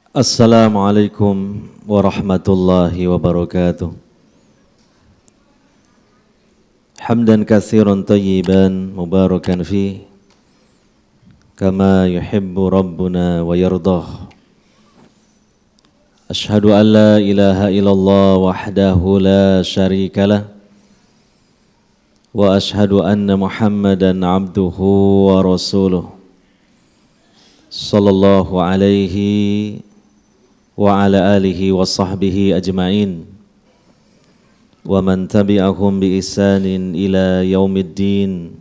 Assalamualaikum warahmatullahi wabarakatuh. Hamdan katsiran tayyiban mubarakan fi kama yuhibbu rabbuna wa yardah. Ashhadu an la ilaha illallah wahdahu la syarikalah wa ashhadu anna Muhammadan abduhu wa rasuluh sallallahu alaihi wa ala alihi wa sahbihi ajma'in wa man tabi'ahum bi ihsanin ila yaumiddin.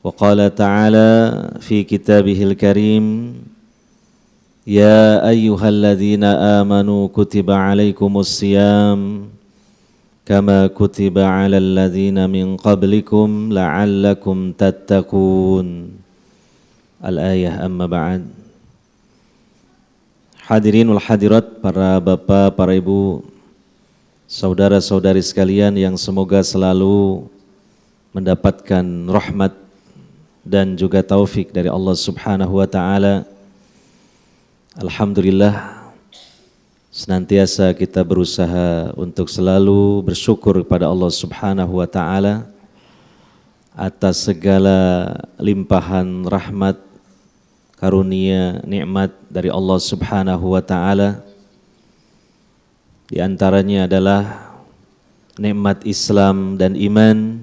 Wa qala ta'ala fi kitabihil karim, ya ayyuhalladzina amanu kutiba alaikumus siyam kama kutiba alal ladzina min qablikum la'allakum tattaqun. Al-ayah, amma ba'd. Hadirin wal hadirat, para bapak, para ibu, saudara-saudari sekalian yang semoga selalu mendapatkan rahmat dan juga taufik dari Allah Subhanahu wa taala. Alhamdulillah, senantiasa kita berusaha untuk selalu bersyukur kepada Allah Subhanahu wa taala atas segala limpahan rahmat, karunia, nikmat dari Allah Subhanahu wa taala. Di antaranya adalah nikmat Islam dan iman,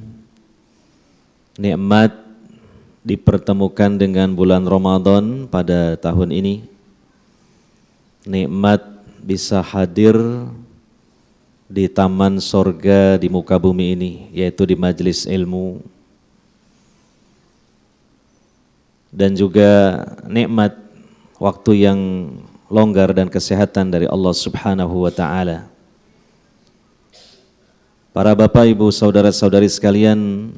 nikmat dipertemukan dengan bulan Ramadan pada tahun ini, nikmat bisa hadir di taman sorga di muka bumi ini, yaitu di majelis ilmu, dan juga nikmat waktu yang longgar dan kesehatan dari Allah Subhanahu wa taala. Para bapak, ibu, saudara-saudari sekalian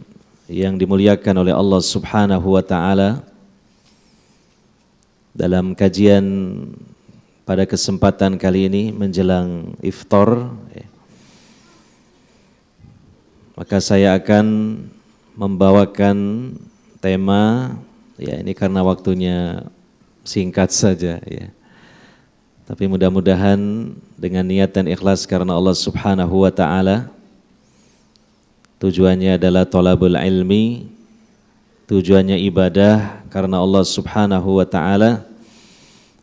yang dimuliakan oleh Allah Subhanahu wa taala, dalam kajian pada kesempatan kali ini menjelang iftar, maka saya akan membawakan tema, ini karena waktunya singkat saja ya. Tapi mudah-mudahan dengan niat dan ikhlas karena Allah Subhanahu wa taala. Tujuannya adalah thalabul ilmi, tujuannya ibadah karena Allah Subhanahu wa taala.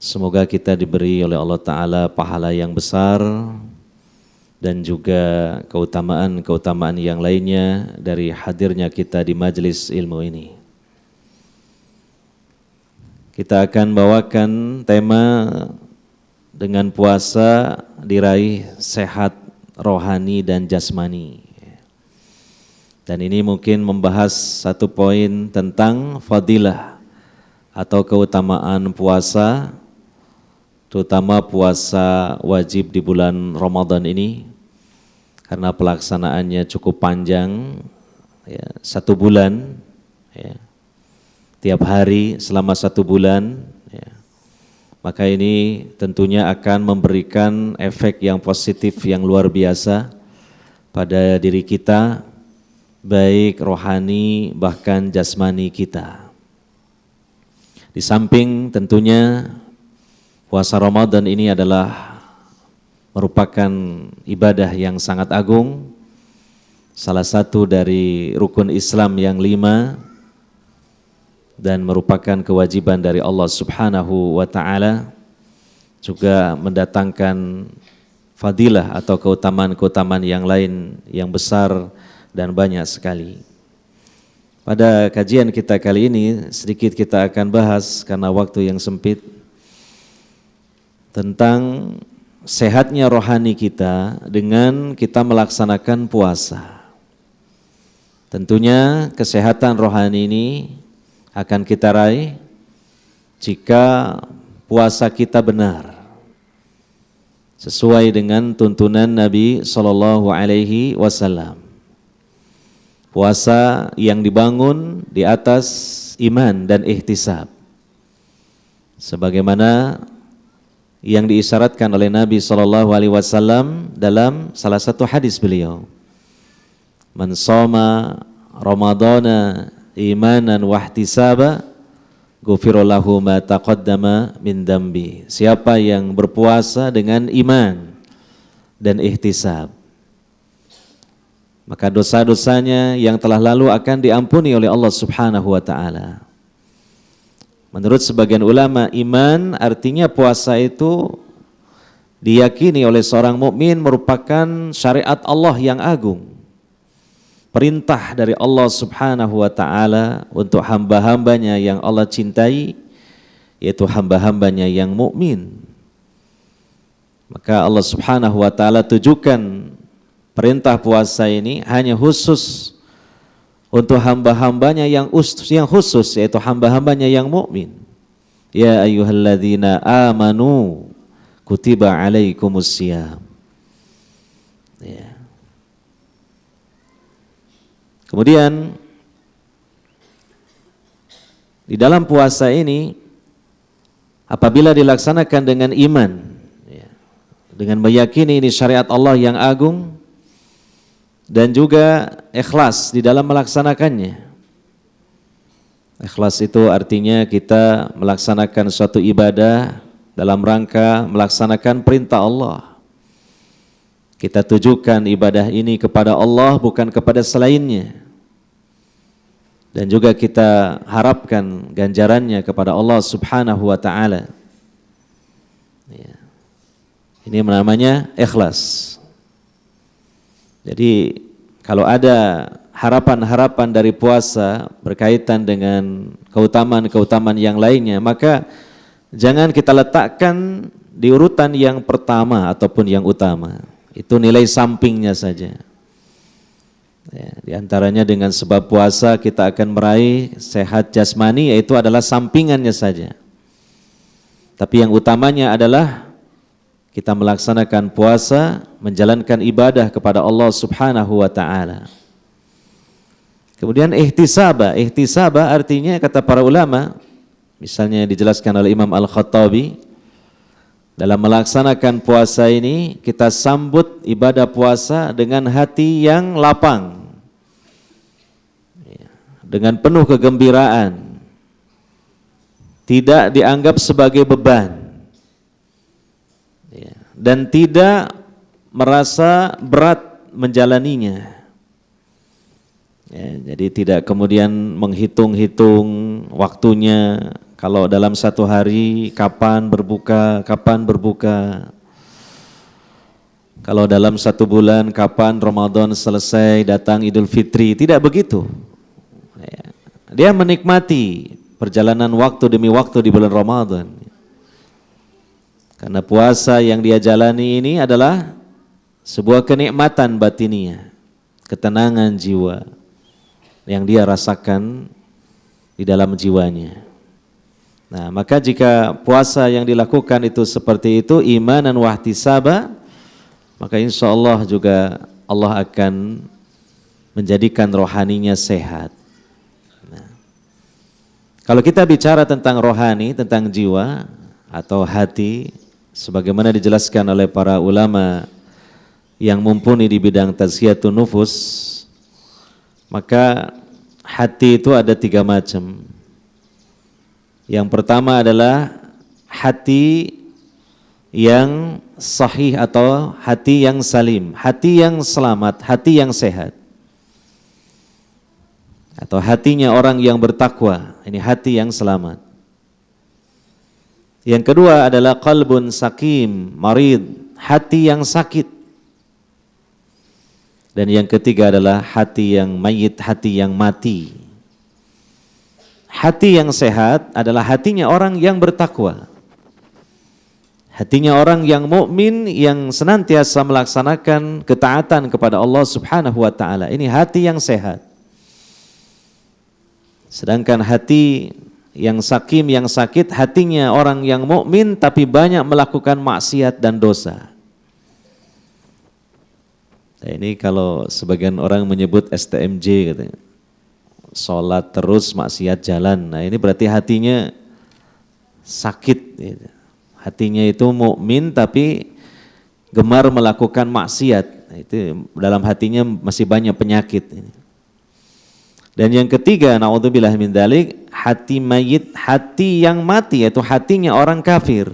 Semoga kita diberi oleh Allah taala pahala yang besar dan juga keutamaan-keutamaan yang lainnya dari hadirnya kita di majelis ilmu ini. Kita akan bawakan tema dengan puasa diraih sehat rohani dan jasmani. Dan ini mungkin membahas satu poin tentang fadilah atau keutamaan puasa, terutama puasa wajib di bulan Ramadan ini, karena pelaksanaannya cukup panjang, ya, 1 bulan, ya, tiap hari selama 1 bulan, ya. Maka ini tentunya akan memberikan efek yang positif yang luar biasa pada diri kita, baik rohani bahkan jasmani kita. Di samping tentunya puasa Ramadan ini adalah merupakan ibadah yang sangat agung, salah satu dari rukun Islam yang 5, dan merupakan kewajiban dari Allah Subhanahu wa taala, juga mendatangkan fadilah atau keutamaan-keutamaan yang lain yang besar dan banyak sekali. Pada kajian kita kali ini sedikit kita akan bahas karena waktu yang sempit tentang sehatnya rohani kita dengan kita melaksanakan puasa. Tentunya kesehatan rohani ini akan kita raih jika puasa kita benar, sesuai dengan tuntunan Nabi SAW. Puasa yang dibangun di atas iman dan ihtisab, sebagaimana yang diisyaratkan oleh Nabi SAW dalam salah satu hadis beliau, man shoma ramadana imanan wahtisaba ghufira lahu ma taqaddama min dambi. Siapa yang berpuasa dengan iman dan ihtisab, maka dosa-dosanya yang telah lalu akan diampuni oleh Allah Subhanahu wa taala. Menurut sebagian ulama, iman artinya puasa itu diyakini oleh seorang mukmin merupakan syariat Allah yang agung. Perintah dari Allah Subhanahu wa taala untuk hamba-hambanya yang Allah cintai, yaitu hamba-hambanya yang mukmin. Maka Allah Subhanahu wa taala tujukan perintah puasa ini hanya khusus untuk hamba-hambanya yang khusus, yaitu hamba-hambanya yang mukmin. Ya ayyuhalladzina amanu kutiba alaikumusiyam. Ya. Kemudian di dalam puasa ini apabila dilaksanakan dengan iman, ya, dengan meyakini ini syariat Allah yang agung, dan juga ikhlas di dalam melaksanakannya. Ikhlas itu artinya kita melaksanakan suatu ibadah dalam rangka melaksanakan perintah Allah. Kita tujukan ibadah ini kepada Allah, bukan kepada selainnya. Dan juga kita harapkan ganjarannya kepada Allah Subhanahu wa taala. Ya. Ini namanya ikhlas. Jadi kalau ada harapan-harapan dari puasa berkaitan dengan keutamaan-keutamaan yang lainnya, maka jangan kita letakkan di urutan yang pertama ataupun yang utama. Itu nilai sampingnya saja. Ya, di antaranya dengan sebab puasa kita akan meraih sehat jasmani, yaitu adalah sampingannya saja. Tapi yang utamanya adalah kita melaksanakan puasa, menjalankan ibadah kepada Allah Subhanahu wa taala. Kemudian ihtisaba artinya kata para ulama, misalnya dijelaskan oleh Imam Al-Khattabi, dalam melaksanakan puasa ini kita sambut ibadah puasa dengan hati yang lapang, dengan penuh kegembiraan, tidak dianggap sebagai beban, dan tidak merasa berat menjalaninya. Ya, jadi tidak kemudian menghitung-hitung waktunya, kalau dalam satu hari kapan berbuka, kalau dalam satu bulan kapan Ramadan selesai, datang Idul Fitri, tidak begitu. Ya, dia menikmati perjalanan waktu demi waktu di bulan Ramadan. Karena puasa yang dia jalani ini adalah sebuah kenikmatan batiniah, ketenangan jiwa yang dia rasakan di dalam jiwanya. Nah, maka jika puasa yang dilakukan itu seperti itu, imanan wa ihtisaba, maka insya Allah juga Allah akan menjadikan rohaninya sehat. Nah, kalau kita bicara tentang rohani, tentang jiwa atau hati, sebagaimana dijelaskan oleh para ulama yang mumpuni di bidang tazkiyatun nufus, maka hati itu ada 3 macam. Yang pertama adalah hati yang sahih atau hati yang salim, hati yang selamat, hati yang sehat, atau hatinya orang yang bertakwa, ini hati yang selamat. Yang kedua adalah qalbun sakim, marid, hati yang sakit. Dan yang ketiga adalah hati yang mayit, hati yang mati. Hati yang sehat adalah hatinya orang yang bertakwa. Hatinya orang yang mukmin yang senantiasa melaksanakan ketaatan kepada Allah Subhanahu wa taala. Ini hati yang sehat. Sedangkan hati yang sakim, yang sakit, hatinya orang yang mukmin tapi banyak melakukan maksiat dan dosa. Nah, ini kalau sebagian orang menyebut STMJ katanya, sholat terus maksiat jalan. Nah, ini berarti hatinya sakit. Hatinya itu mukmin tapi gemar melakukan maksiat. Nah, itu dalam hatinya masih banyak penyakit. Dan yang ketiga, naudzubillah min dzalik, hati mayit, hati yang mati, yaitu hatinya orang kafir.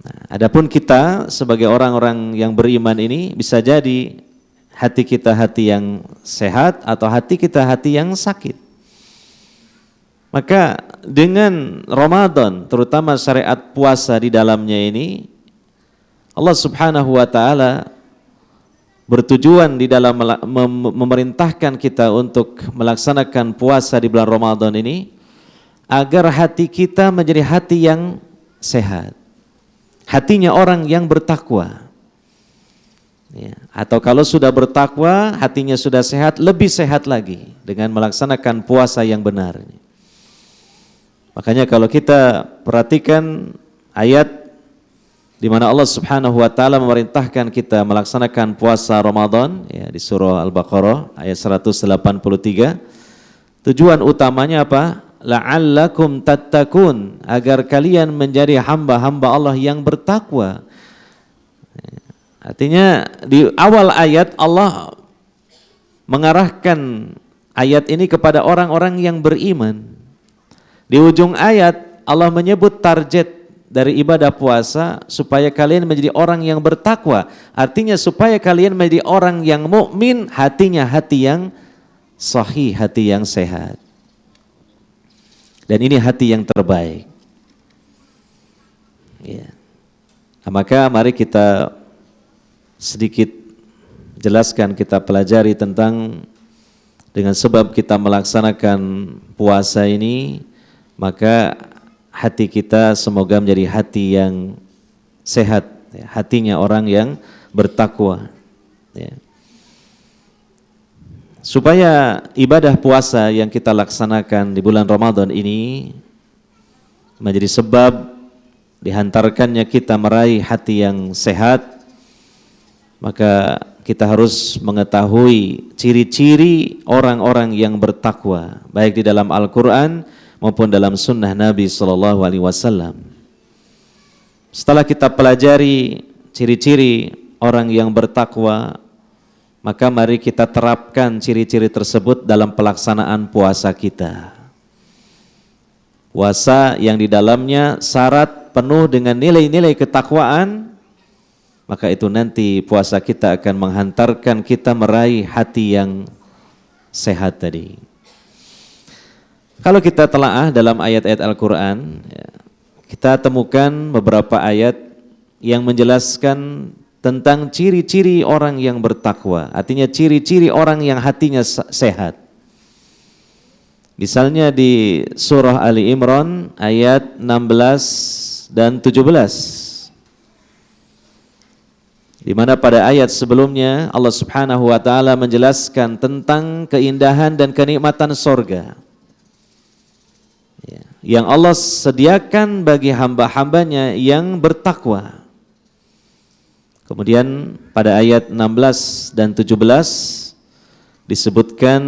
Nah, adapun kita sebagai orang-orang yang beriman ini bisa jadi hati kita hati yang sehat atau hati kita hati yang sakit. Maka dengan Ramadan, terutama syariat puasa di dalamnya ini, Allah Subhanahu wa taala bertujuan di dalam memerintahkan kita untuk melaksanakan puasa di bulan Ramadan ini agar hati kita menjadi hati yang sehat. Hatinya orang yang bertakwa. Ya, atau kalau sudah bertakwa, hatinya sudah sehat, lebih sehat lagi dengan melaksanakan puasa yang benar. Makanya kalau kita perhatikan ayat di mana Allah Subhanahu wa taala memerintahkan kita melaksanakan puasa Ramadan ya, di surah Al-Baqarah ayat 183. Tujuan utamanya apa? La'allakum tattaqun, agar kalian menjadi hamba-hamba Allah yang bertakwa. Artinya di awal ayat Allah mengarahkan ayat ini kepada orang-orang yang beriman. Di ujung ayat Allah menyebut target dari ibadah puasa supaya kalian menjadi orang yang bertakwa. Artinya supaya kalian menjadi orang yang mukmin, hatinya hati yang sahih, hati yang sehat. Dan ini hati yang terbaik. Ya. Nah, maka mari kita sedikit jelaskan, kita pelajari tentang dengan sebab kita melaksanakan puasa ini, maka hati kita semoga menjadi hati yang sehat, ya, hatinya orang yang bertakwa. Ya. Supaya ibadah puasa yang kita laksanakan di bulan Ramadan ini menjadi sebab dihantarkannya kita meraih hati yang sehat, maka kita harus mengetahui ciri-ciri orang-orang yang bertakwa, baik di dalam Al-Quran maupun dalam sunnah Nabi SAW. Setelah kita pelajari ciri-ciri orang yang bertakwa, maka mari kita terapkan ciri-ciri tersebut dalam pelaksanaan puasa kita. Puasa yang di dalamnya syarat penuh dengan nilai-nilai ketakwaan, maka itu nanti puasa kita akan menghantarkan kita meraih hati yang sehat tadi. Kalau kita telaah dalam ayat-ayat Al-Quran, kita temukan beberapa ayat yang menjelaskan tentang ciri-ciri orang yang bertakwa, artinya ciri-ciri orang yang hatinya sehat. Misalnya di surah Ali Imran ayat 16 dan 17. Di mana pada ayat sebelumnya Allah Subhanahu wa taala menjelaskan tentang keindahan dan kenikmatan surga yang Allah sediakan bagi hamba-hambanya yang bertakwa. Kemudian pada ayat 16 dan 17 disebutkan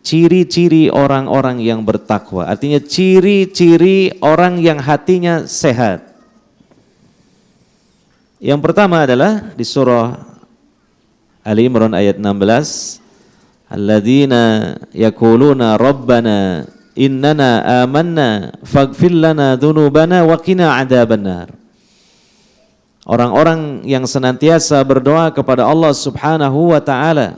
ciri-ciri orang-orang yang bertakwa. Artinya ciri-ciri orang yang hatinya sehat. Yang pertama adalah di surah Ali Imran ayat 16. Alladzina yaquluna rabbana innana amanna faghfir lana dzunubana wa qina adzabannar. Orang-orang yang senantiasa berdoa kepada Allah Subhanahu wa taala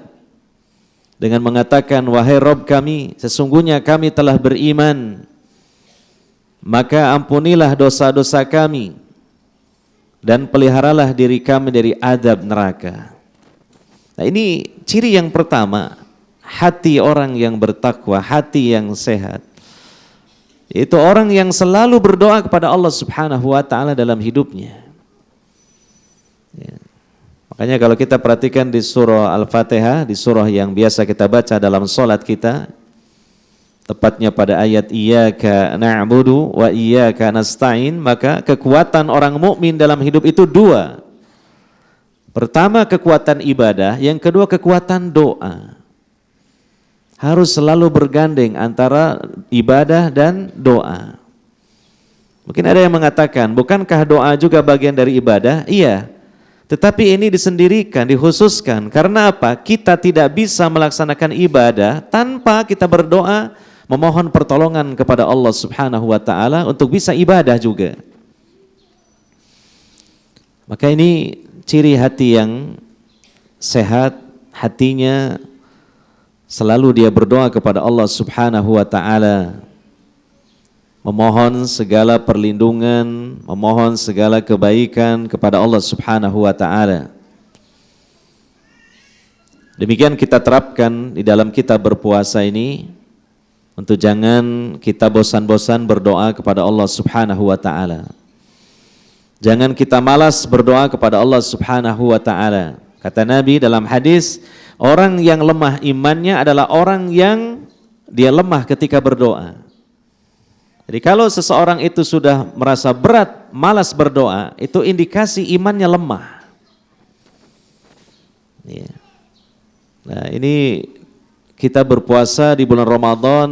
dengan mengatakan, wahai Rabb kami, sesungguhnya kami telah beriman, maka ampunilah dosa-dosa kami dan peliharalah diri kami dari azab neraka. Nah, ini ciri yang pertama, hati orang yang bertakwa, hati yang sehat. Itu orang yang selalu berdoa kepada Allah Subhanahu wa taala dalam hidupnya. Ya. Makanya kalau kita perhatikan di surah Al-Fatihah, di surah yang biasa kita baca dalam sholat kita, tepatnya pada ayat iyyaka na'budu wa iyyaka nasta'in, maka kekuatan orang mukmin dalam hidup itu dua. Pertama kekuatan ibadah, yang kedua kekuatan doa. Harus selalu bergandeng antara ibadah dan doa. Mungkin ada yang mengatakan, bukankah doa juga bagian dari ibadah? Iya. Tetapi ini disendirikan, dikhususkan. Karena apa? Kita tidak bisa melaksanakan ibadah tanpa kita berdoa, memohon pertolongan kepada Allah Subhanahu wa taala untuk bisa ibadah juga. Maka ini ciri hati yang sehat, hatinya selalu dia berdoa kepada Allah Subhanahu wa taala, memohon segala perlindungan, memohon segala kebaikan kepada Allah Subhanahu wa taala. Demikian kita terapkan di dalam kita berpuasa ini, untuk jangan kita bosan-bosan berdoa kepada Allah Subhanahu wa taala. Jangan kita malas berdoa kepada Allah Subhanahu wa taala. Kata Nabi dalam hadis, orang yang lemah imannya adalah orang yang dia lemah ketika berdoa. Jadi kalau seseorang itu sudah merasa berat, malas berdoa, itu indikasi imannya lemah. Ya. Nah, ini kita berpuasa di bulan Ramadan.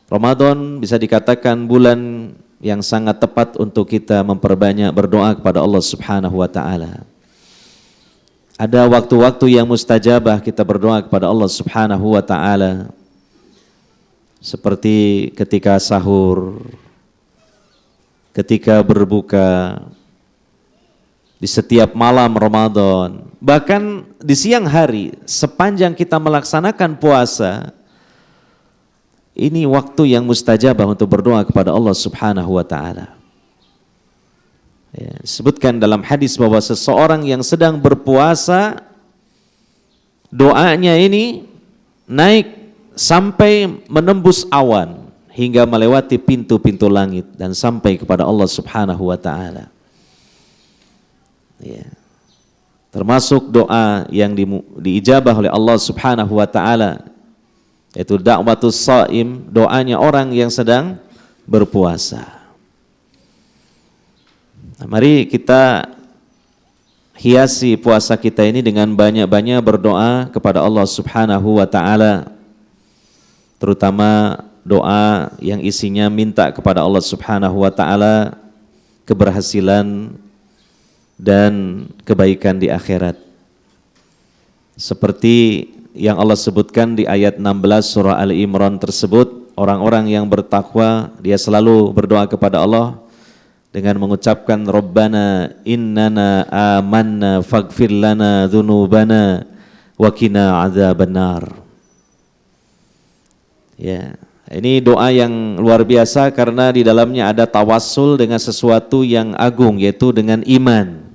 Ramadan bisa dikatakan bulan yang sangat tepat untuk kita memperbanyak berdoa kepada Allah Subhanahu wa taala. Ada waktu-waktu yang mustajabah kita berdoa kepada Allah Subhanahu wa taala. Seperti ketika sahur, ketika berbuka, di setiap malam Ramadan, bahkan di siang hari sepanjang kita melaksanakan puasa, ini waktu yang mustajabah untuk berdoa kepada Allah Subhanahu wa taala. Ya, disebutkan dalam hadis bahwa seseorang yang sedang berpuasa, doanya ini naik sampai menembus awan hingga melewati pintu-pintu langit dan sampai kepada Allah Subhanahu wa taala. Ya. Termasuk doa yang diijabah oleh Allah Subhanahu wa taala, yaitu da'watus shaim, doanya orang yang sedang berpuasa. Nah, mari kita hiasi puasa kita ini dengan banyak-banyak berdoa kepada Allah Subhanahu wa taala. Terutama doa yang isinya minta kepada Allah Subhanahu wa taala keberhasilan dan kebaikan di akhirat. Seperti yang Allah sebutkan di ayat 16 surah Ali Imran tersebut, orang-orang yang bertakwa dia selalu berdoa kepada Allah dengan mengucapkan Rabbana innana amanna faghfir lana dzunubana wa qina adzabannar. Ya, ini doa yang luar biasa karena di dalamnya ada tawassul dengan sesuatu yang agung, yaitu dengan iman.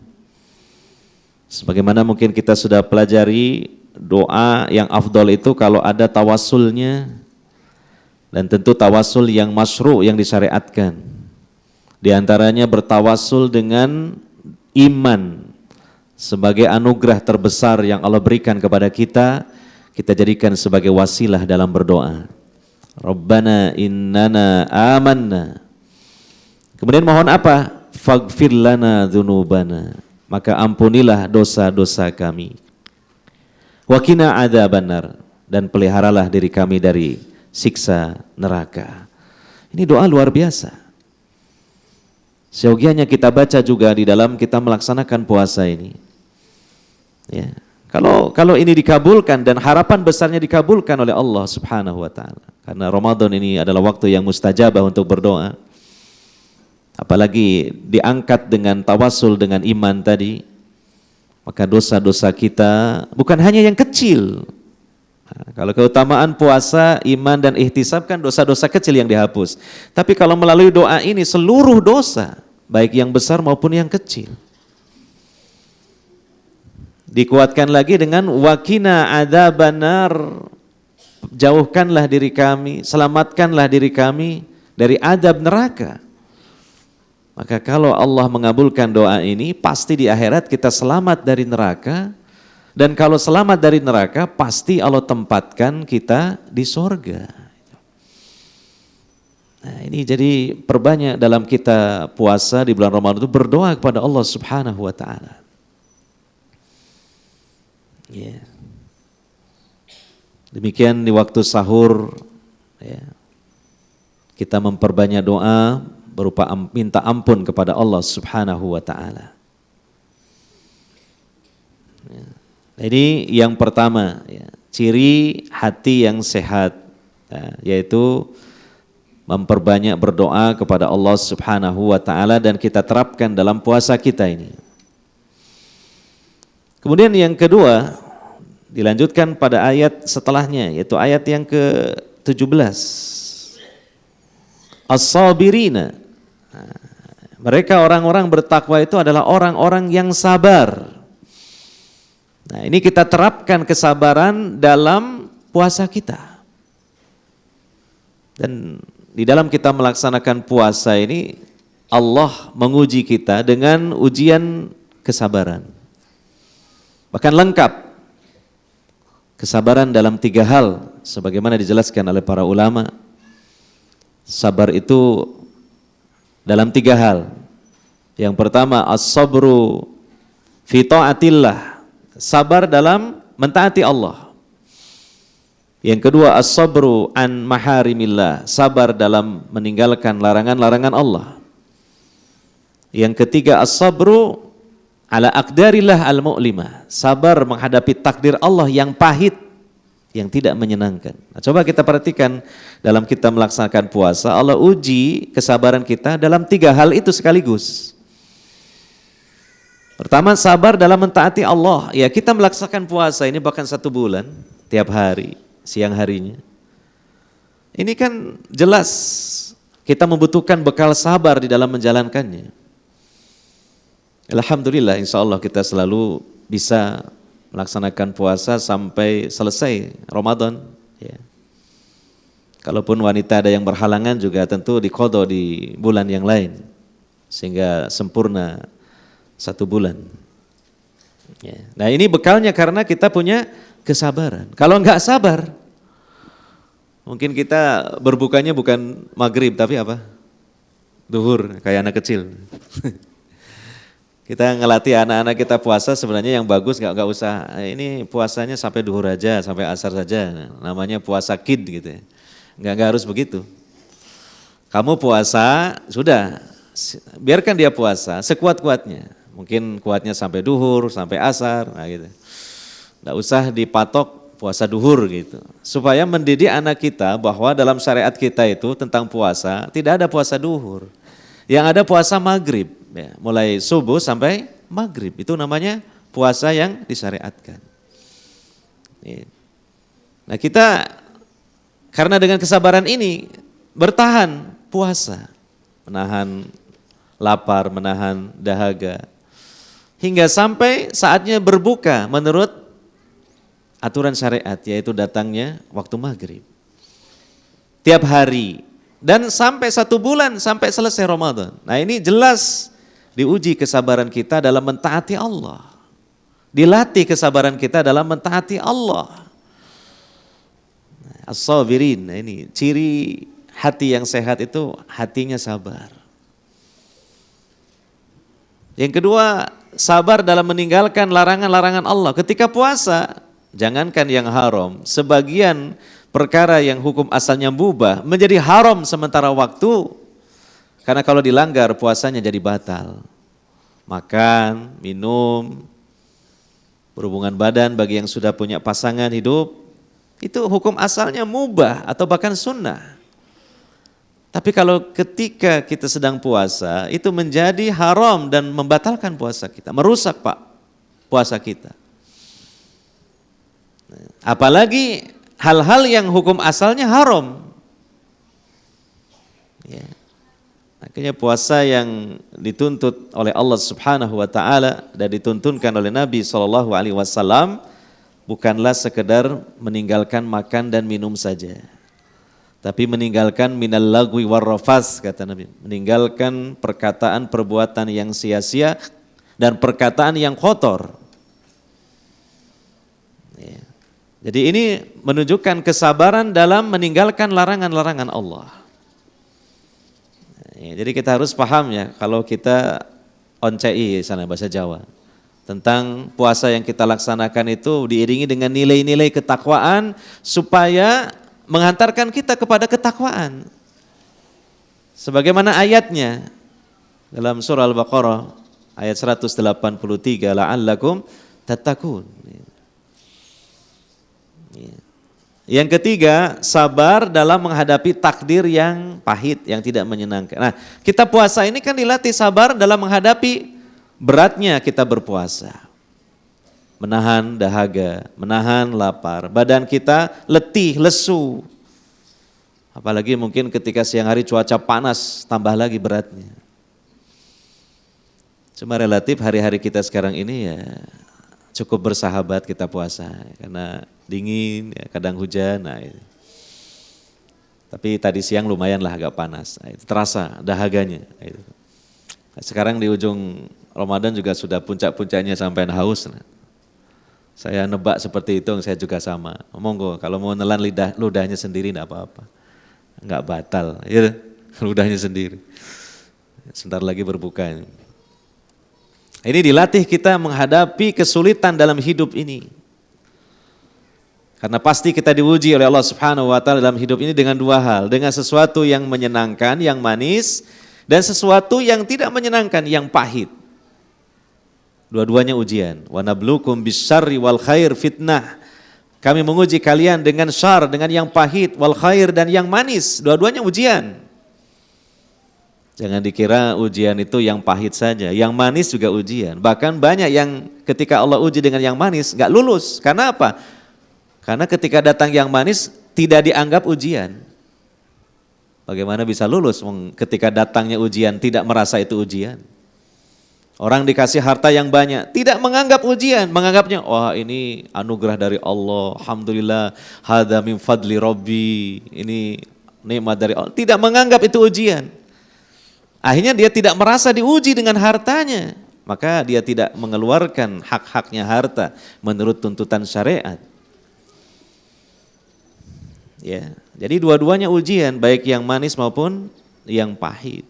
Sebagaimana mungkin kita sudah pelajari, doa yang afdol itu kalau ada tawassulnya, dan tentu tawassul yang masyru' yang disyariatkan. Di antaranya bertawassul dengan iman sebagai anugerah terbesar yang Allah berikan kepada kita, kita jadikan sebagai wasilah dalam berdoa. Rabbana innana amanna. Kemudian mohon apa? Faghfir lana dzunubana. Maka ampunilah dosa-dosa kami. Wa qina adzabannar, dan peliharalah diri kami dari siksa neraka. Ini doa luar biasa. Seyogianya kita baca juga di dalam kita melaksanakan puasa ini. Ya. Kalau ini dikabulkan dan harapan besarnya dikabulkan oleh Allah Subhanahu wa taala. Karena Ramadan ini adalah waktu yang mustajabah untuk berdoa. Apalagi diangkat dengan tawasul dengan iman tadi, maka dosa-dosa kita bukan hanya yang kecil. Nah, kalau keutamaan puasa, iman dan ihtisab kan dosa-dosa kecil yang dihapus. Tapi kalau melalui doa ini seluruh dosa, baik yang besar maupun yang kecil. Dikuatkan lagi dengan waqina adzabannar, jauhkanlah diri kami, selamatkanlah diri kami dari adab neraka. Maka kalau Allah mengabulkan doa ini, pasti di akhirat kita selamat dari neraka, dan kalau selamat dari neraka, pasti Allah tempatkan kita di sorga. Nah, ini jadi perbanyak dalam kita puasa di bulan Ramadan itu berdoa kepada Allah Subhanahu wa taala. Ya. Demikian di waktu sahur, ya, kita memperbanyak doa berupa minta ampun kepada Allah Subhanahu wa taala. Ya. Ini yang pertama, ya, ciri hati yang sehat, yaitu memperbanyak berdoa kepada Allah Subhanahu wa taala dan kita terapkan dalam puasa kita ini. Kemudian yang kedua dilanjutkan pada ayat setelahnya, yaitu ayat yang ke-17. As-sabirina. Mereka orang-orang bertakwa itu adalah orang-orang yang sabar. Nah, ini kita terapkan kesabaran dalam puasa kita. Dan di dalam kita melaksanakan puasa ini, Allah menguji kita dengan ujian kesabaran. Bahkan lengkap. Kesabaran dalam 3 hal, sebagaimana dijelaskan oleh para ulama. Sabar itu dalam 3 hal. Yang pertama, as-sabru fi ta'atillah, sabar dalam mentaati Allah. Yang kedua, as-sabru an maharimillah, sabar dalam meninggalkan larangan-larangan Allah. Yang ketiga, as-sabru ala aqdarillah al-mu'limah, sabar menghadapi takdir Allah yang pahit, yang tidak menyenangkan. Nah, coba kita perhatikan dalam kita melaksanakan puasa, Allah uji kesabaran kita dalam 3 hal itu sekaligus. Pertama, sabar dalam mentaati Allah. Ya, kita melaksanakan puasa ini bahkan 1 bulan, tiap hari, siang harinya. Ini kan jelas kita membutuhkan bekal sabar di dalam menjalankannya. Alhamdulillah, insya Allah kita selalu bisa melaksanakan puasa sampai selesai Ramadan. Ya. Kalaupun wanita ada yang berhalangan juga tentu diqadha di bulan yang lain sehingga sempurna 1 bulan. Ya. Nah, ini bekalnya karena kita punya kesabaran. Kalau enggak sabar, mungkin kita berbukanya bukan maghrib tapi apa? Duhur, kayak anak kecil. Kita ngelatih anak-anak kita puasa sebenarnya yang bagus nggak usah ini puasanya sampai duhur aja, sampai asar saja. Namanya puasa kid gitu ya. Nggak harus begitu. Kamu puasa sudah, biarkan dia puasa sekuat-kuatnya. Mungkin kuatnya sampai duhur, sampai asar, nah gitu. Nggak usah dipatok puasa duhur gitu. Supaya mendidik anak kita bahwa dalam syariat kita itu tentang puasa tidak ada puasa duhur. Yang ada puasa maghrib, ya, mulai subuh sampai maghrib, itu namanya puasa yang disyariatkan. Nah, kita karena dengan kesabaran ini bertahan puasa, menahan lapar, menahan dahaga, hingga sampai saatnya berbuka menurut aturan syariat, yaitu datangnya waktu maghrib. Tiap hari. Dan sampai 1 bulan, sampai selesai Ramadan. Nah, ini jelas diuji kesabaran kita dalam mentaati Allah. Dilatih kesabaran kita dalam mentaati Allah. As-sabirin, nah ini ciri hati yang sehat itu hatinya sabar. Yang kedua, sabar dalam meninggalkan larangan-larangan Allah. Ketika puasa, jangankan yang haram, sebagian perkara yang hukum asalnya mubah menjadi haram sementara waktu, karena kalau dilanggar puasanya jadi batal. Makan, minum, berhubungan badan bagi yang sudah punya pasangan hidup, itu hukum asalnya mubah atau bahkan sunnah. Tapi kalau ketika kita sedang puasa, itu menjadi haram dan membatalkan puasa kita, merusak puasa kita. Apalagi hal-hal yang hukum asalnya haram. Ya. Makanya puasa yang dituntut oleh Allah Subhanahu wa taala dan dituntunkan oleh Nabi SAW bukanlah sekedar meninggalkan makan dan minum saja. Tapi meninggalkan minal lagwi warrafas, kata Nabi. Meninggalkan perkataan perbuatan yang sia-sia dan perkataan yang kotor. Ya. Jadi ini menunjukkan kesabaran dalam meninggalkan larangan-larangan Allah. Ya, jadi kita harus paham ya, kalau kita ONCI sana bahasa Jawa, tentang puasa yang kita laksanakan itu diiringi dengan nilai-nilai ketakwaan supaya menghantarkan kita kepada ketakwaan. Sebagaimana ayatnya dalam surah Al-Baqarah ayat 183, la'allakum tattaqun. Yang ketiga, sabar dalam menghadapi takdir yang pahit, yang tidak menyenangkan. Nah, kita puasa ini kan dilatih sabar dalam menghadapi beratnya kita berpuasa. Menahan dahaga, menahan lapar, badan kita letih, lesu. Apalagi mungkin ketika siang hari cuaca panas, tambah lagi beratnya. Cuma relatif hari-hari kita sekarang ini ya cukup bersahabat kita puasa, karena dingin, ya, kadang hujan. Nah, tapi tadi siang lumayan lah agak panas, nah, itu terasa dahaganya. Nah, sekarang di ujung Ramadan juga sudah puncak-puncaknya sampai haus. Nah. Saya nebak seperti itu, saya juga sama. Monggo, kalau mau nelan ludahnya sendiri enggak apa-apa. Enggak batal, ya, ludahnya sendiri. Sebentar lagi berbuka. Ini dilatih kita menghadapi kesulitan dalam hidup ini. Karena pasti kita diuji oleh Allah Subhanahu wa taala dalam hidup ini dengan dua hal, dengan sesuatu yang menyenangkan, yang manis, dan sesuatu yang tidak menyenangkan, yang pahit. Dua-duanya ujian. Wa nabluukum bisyarri wal khair fitnah. Kami menguji kalian dengan syar, dengan yang pahit, wal khair dan yang manis. Dua-duanya ujian. Jangan dikira ujian itu yang pahit saja, yang manis juga ujian. Bahkan banyak yang ketika Allah uji dengan yang manis gak lulus. Karena apa? Karena ketika datang yang manis tidak dianggap ujian. Bagaimana bisa lulus ketika datangnya ujian tidak merasa itu ujian? Orang dikasih harta yang banyak, tidak menganggap ujian, menganggapnya, wah ini anugerah dari Allah, alhamdulillah, hadza min fadli Rabbi, ini nikmat dari Allah. Tidak menganggap itu ujian. Akhirnya dia tidak merasa diuji dengan hartanya, maka dia tidak mengeluarkan hak-haknya harta menurut tuntutan syariat. Ya, jadi dua-duanya ujian, baik yang manis maupun yang pahit.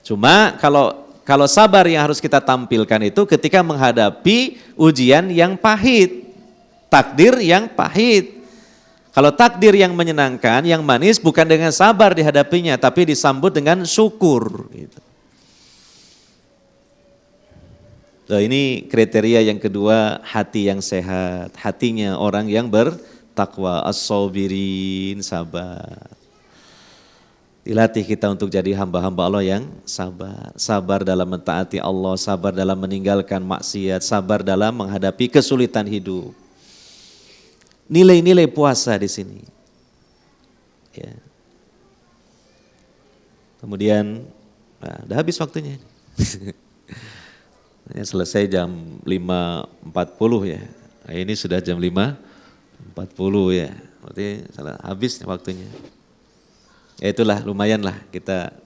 Cuma kalau sabar yang harus kita tampilkan itu ketika menghadapi ujian yang pahit, takdir yang pahit. Kalau takdir yang menyenangkan, yang manis bukan dengan sabar dihadapinya, tapi disambut dengan syukur. Gitu. So, ini kriteria yang kedua, hati yang sehat, hatinya orang yang bertakwa, as-sabirin, sabar. Dilatih kita untuk jadi hamba-hamba Allah yang sabar. Sabar dalam mentaati Allah, sabar dalam meninggalkan maksiat, sabar dalam menghadapi kesulitan hidup. Nilai-nilai puasa di sini. Ya. Kemudian, nah, udah habis waktunya. Selesai jam 5.40 ya. Nah, ini sudah jam 5.40 ya. Berarti habis waktunya. Ya itulah lumayan lah kita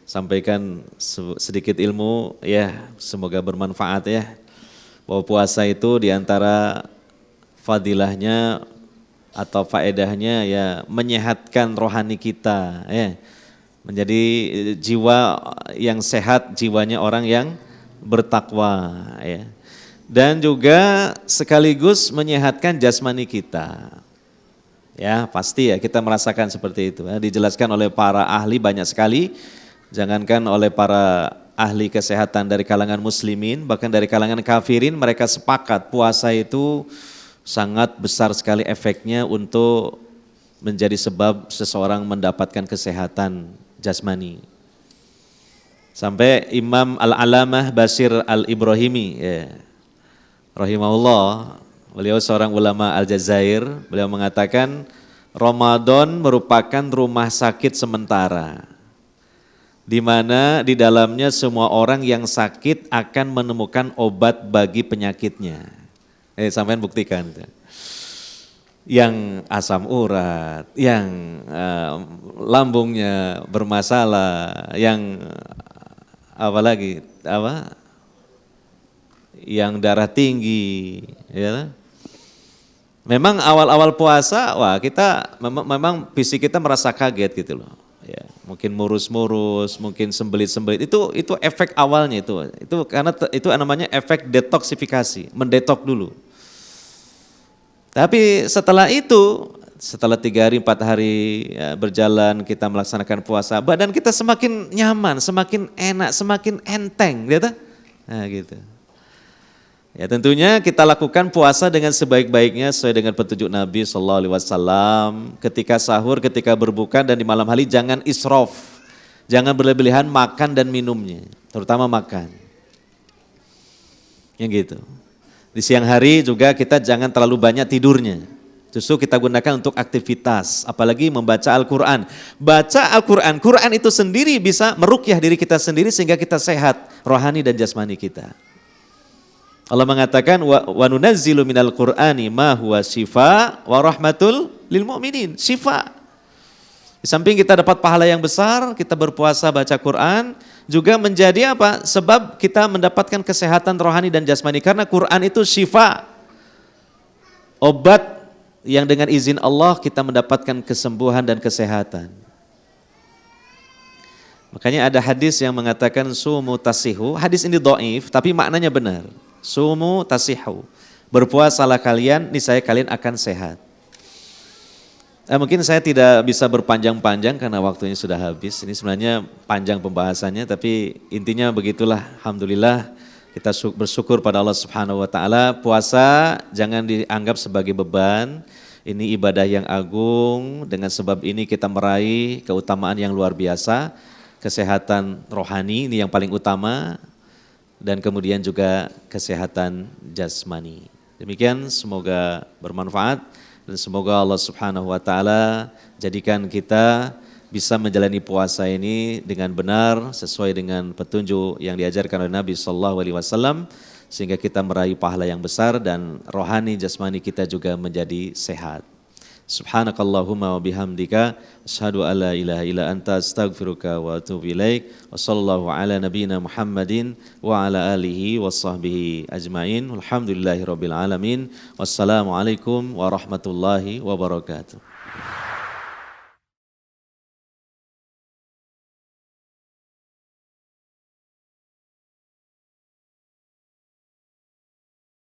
sampaikan sedikit ilmu ya, semoga bermanfaat ya. Bahwa puasa itu diantara fadilahnya atau faedahnya ya menyehatkan rohani kita ya. Menjadi jiwa yang sehat, jiwanya orang yang bertakwa ya. Dan juga sekaligus menyehatkan jasmani kita. Ya pasti ya kita merasakan seperti itu. Dijelaskan oleh para ahli banyak sekali. Jangankan oleh para ahli kesehatan dari kalangan muslimin, bahkan dari kalangan kafirin mereka sepakat puasa itu sangat besar sekali efeknya untuk menjadi sebab seseorang mendapatkan kesehatan jasmani. Sampai Imam Al-Alamah Bashir Al-Ibrahimi ya, rahimahullah, beliau seorang ulama Aljazair, beliau mengatakan Ramadan merupakan rumah sakit sementara, di mana di dalamnya semua orang yang sakit akan menemukan obat bagi penyakitnya. Sampean buktikan. Yang asam urat, yang lambungnya bermasalah, yang apalagi yang darah tinggi, ya. Memang awal-awal puasa, wah kita memang fisik kita merasa kaget gitu loh. Ya, mungkin murus-murus, mungkin sembelit-sembelit. Itu efek awalnya itu. Itu karena itu namanya efek detoksifikasi, mendetok dulu. Tapi setelah itu, setelah 3 hari 4 hari ya, berjalan kita melaksanakan puasa, badan kita semakin nyaman, semakin enak, semakin enteng, gitu. Nah gitu. Ya tentunya kita lakukan puasa dengan sebaik-baiknya sesuai dengan petunjuk Nabi SAW. Ketika sahur, ketika berbuka dan di malam hari jangan israf. Jangan berlebihan makan dan minumnya, terutama makan. Yang gitu. Di siang hari juga kita jangan terlalu banyak tidurnya. Justru kita gunakan untuk aktivitas, apalagi membaca Al-Quran. Baca Al-Quran, Quran itu sendiri bisa meruqyah diri kita sendiri sehingga kita sehat, rohani dan jasmani kita. Allah mengatakan wa nunazzilu minal Qur'ani ma huwa syifa wa rahmatul lil mu'minin. Syifa. Di samping kita dapat pahala yang besar, kita berpuasa baca Quran, juga menjadi apa? Sebab kita mendapatkan kesehatan rohani dan jasmani karena Quran itu syifa. Obat yang dengan izin Allah kita mendapatkan kesembuhan dan kesehatan. Makanya ada hadis yang mengatakan sumu tasihu. Hadis ini dhaif tapi maknanya benar. Sumu tasihu, berpuasalah kalian, niscaya kalian akan sehat. Mungkin saya tidak bisa berpanjang-panjang karena waktunya sudah habis. Ini sebenarnya panjang pembahasannya, tapi intinya begitulah. Alhamdulillah kita bersyukur pada Allah Subhanahu Wa Taala. Puasa jangan dianggap sebagai beban. Ini ibadah yang agung. Dengan sebab ini kita meraih keutamaan yang luar biasa. Kesehatan rohani ini yang paling utama. Dan kemudian juga kesehatan jasmani. Demikian semoga bermanfaat dan semoga Allah Subhanahu Wa Taala jadikan kita bisa menjalani puasa ini dengan benar sesuai dengan petunjuk yang diajarkan oleh Nabi Sallallahu Alaihi Wasallam sehingga kita meraih pahala yang besar dan rohani jasmani kita juga menjadi sehat. Subhanakallahumma wa bihamdika asyhadu an la ilaha illa anta astaghfiruka wa atubu ilaik. Wa sallallahu ala nabiyyina Muhammadin wa ala alihi wa sahbihi ajmain. Alhamdulillahirabbil alamin. Wassalamualaikum warahmatullahi wabarakatuh.